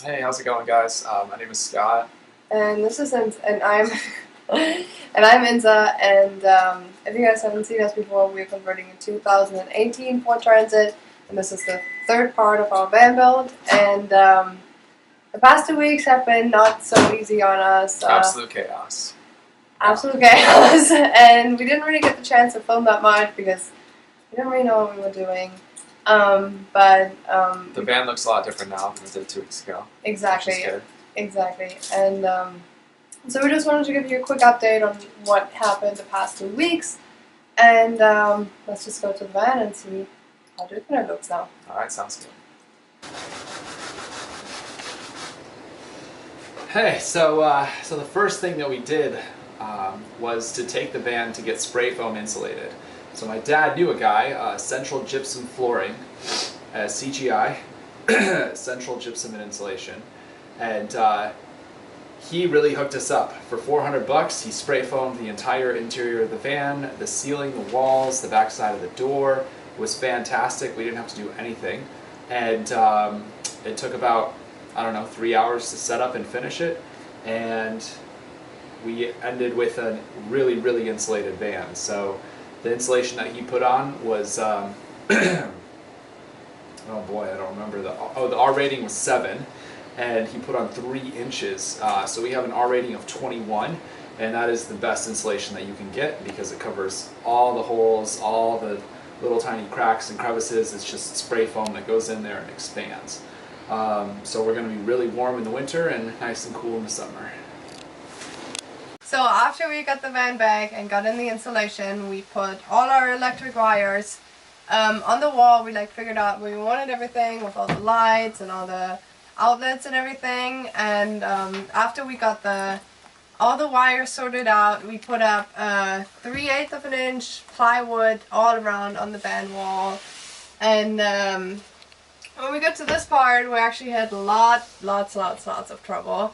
Hey, how's it going, guys? My name is Scott. And this is and I'm and I'm Inza. And if you guys haven't seen us before, we're converting a 2018 Ford Transit, and this is the third part of our van build. And the past 2 weeks have been not so easy on us. Absolute chaos. Absolute chaos, and we didn't really get the chance to film that much because we didn't really know what we were doing. The van looks a lot different now than it did 2 weeks ago. Exactly. Which is good. Exactly. And so we just wanted to give you a quick update on what happened the past 2 weeks. And let's just go to the van and see how different it looks now. Alright, sounds good. Hey, so the first thing that we did was to take the van to get spray foam insulated. So my dad knew a guy, Central Gypsum Flooring, CGI, Central Gypsum and Insulation, and he really hooked us up. For $400, he spray foamed the entire interior of the van, the ceiling, the walls, the back side of the door. It was fantastic. We didn't have to do anything, and it took about, I don't know, 3 hours to set up and finish it, and we ended with a really, really insulated van. So the insulation that he put on was, oh boy, I don't remember the R rating was 7, and he put on 3 inches. So we have an R rating of 21, and that is the best insulation that you can get because it covers all the holes, all the little tiny cracks and crevices. It's just spray foam that goes in there and expands. So we're going to be really warm in the winter and nice and cool in the summer. So after we got the van back and got in the insulation, we put all our electric wires on the wall. We figured out we wanted everything with all the lights and all the outlets and everything. And after we got all the wires sorted out, we put up 3/8 of an inch plywood all around on the van wall. And when we got to this part, we actually had lots of trouble.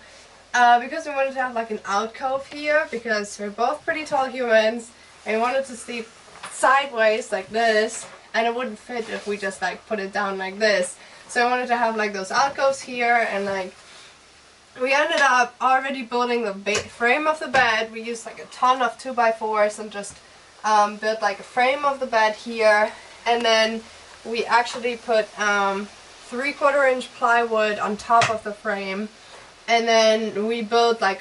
Because we wanted to have an alcove here, because we're both pretty tall humans, and we wanted to sleep sideways like this, and it wouldn't fit if we just put it down like this. So I wanted to have those alcoves here, and we ended up already building the frame of the bed. We used a ton of 2x4s and just built a frame of the bed here, and then we actually put 3/4 inch plywood on top of the frame. And then we built a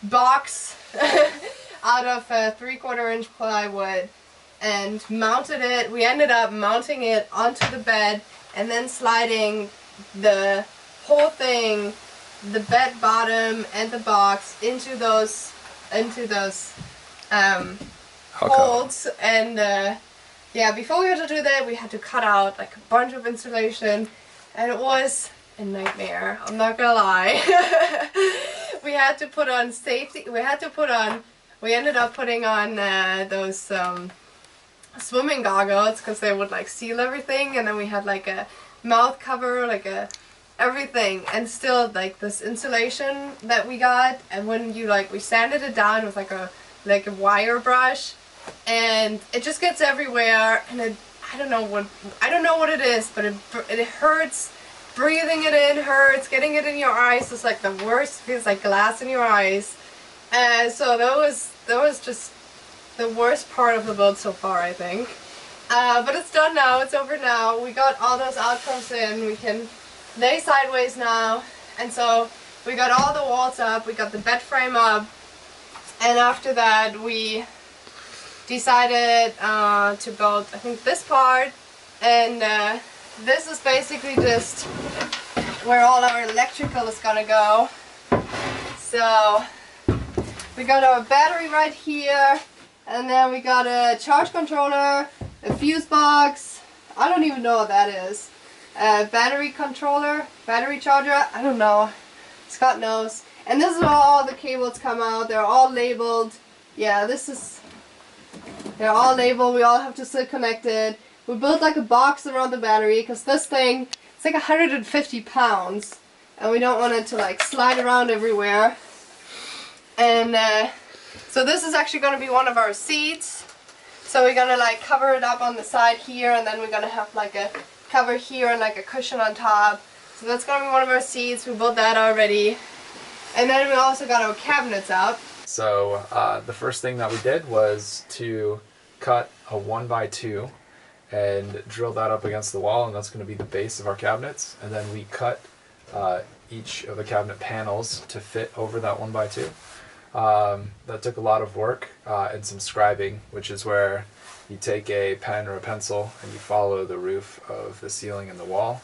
box out of 3/4 inch plywood and mounted it. We ended up mounting it onto the bed and then sliding the whole thing, the bed bottom and the box, into those holds. And yeah, before we had to do that, we had to cut out a bunch of insulation, and it was a nightmare, I'm not gonna lie. We had to put on safety, we ended up putting on those swimming goggles, because they would seal everything, and then we had a mouth cover, everything, and still this insulation that we got, and when you we sanded it down with a wire brush, and it just gets everywhere, and I don't know what it is, but it hurts. Breathing it in hurts, getting it in your eyes is the worst. It feels like glass in your eyes. And so that was just the worst part of the build so far, I think. But it's done now, it's over now. We got all those alcoves in, we can lay sideways now. And so we got all the walls up, we got the bed frame up, and after that we decided to build, I think, this part, and this is basically just where all our electrical is gonna go. So we got our battery right here, and then we got a charge controller, a fuse box, I don't even know what that is, a battery controller, battery charger, I don't know, Scott knows. And this is where all the cables come out. They're all labeled. Yeah, they're all labeled, we all have to stay connected. We built a box around the battery, because this thing, it's 150 pounds, and we don't want it to slide around everywhere. And so this is actually going to be one of our seats. So we're going to cover it up on the side here, and then we're going to have a cover here and a cushion on top. So that's gonna be one of our seats. We built that already. And then we also got our cabinets out. So the first thing that we did was to cut a 1x2 and drill that up against the wall, and that's going to be the base of our cabinets. And then we cut each of the cabinet panels to fit over that 1x2. That took a lot of work and some scribing, which is where you take a pen or a pencil and you follow the roof of the ceiling and the wall.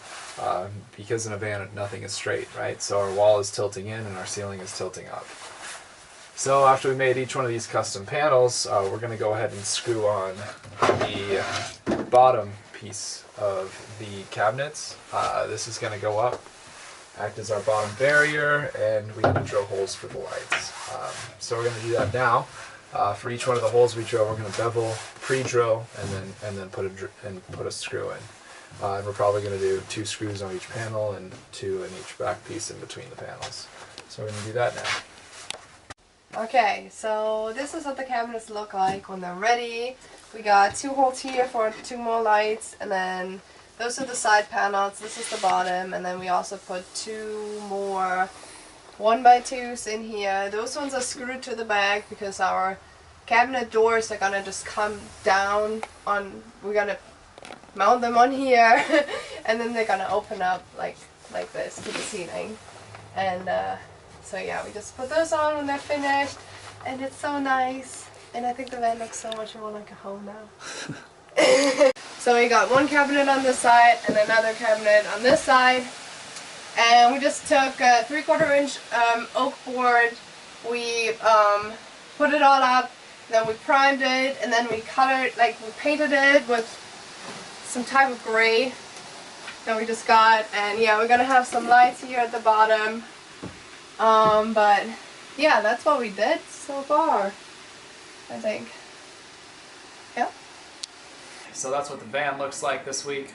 Because in a van nothing is straight, right? So our wall is tilting in and our ceiling is tilting up. So after we made each one of these custom panels, we're going to go ahead and screw on the bottom piece of the cabinets. This is going to go up, act as our bottom barrier, and we need to drill holes for the lights. So we're going to do that now. For each one of the holes we drill, we're going to bevel, pre-drill, and then put a screw in. And we're probably going to do 2 screws on each panel and 2 in each back piece in between the panels. So we're going to do that now. Okay, so this is what the cabinets look like when they're ready. We got 2 holes here for 2 more lights, and then those are the side panels. This is the bottom, and then we also put 2 more 1x2s in here. Those ones are screwed to the back because our cabinet doors are gonna just come down on. We're gonna mount them on here, and then they're gonna open up like this to the ceiling, and. So yeah, we just put those on when they're finished, and it's so nice. And I think the van looks so much. I want to go home now. So we got 1 cabinet on this side and another cabinet on this side. And we just took a 3/4 inch oak board. We put it all up, then we primed it, and then we colored, we painted it with some type of gray that we just got. And yeah, we're gonna have some lights here at the bottom. But yeah, that's what we did so far, I think. Yeah. So that's what the van looks like this week.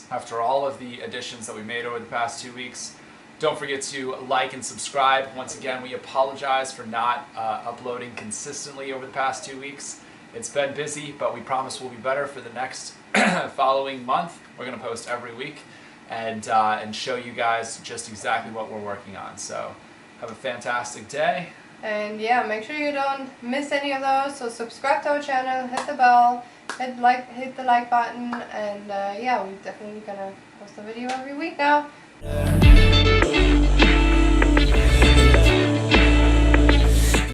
After all of the additions that we made over the past 2 weeks. Don't forget to like and subscribe. Once again, we apologize for not uploading consistently over the past 2 weeks. It's been busy, but we promise we'll be better for the next following month. We're going to post every week. And show you guys just exactly what we're working on. So have a fantastic day. And yeah, make sure you don't miss any of those. So subscribe to our channel, hit the bell, hit the like button, and yeah, we're definitely gonna post a video every week now.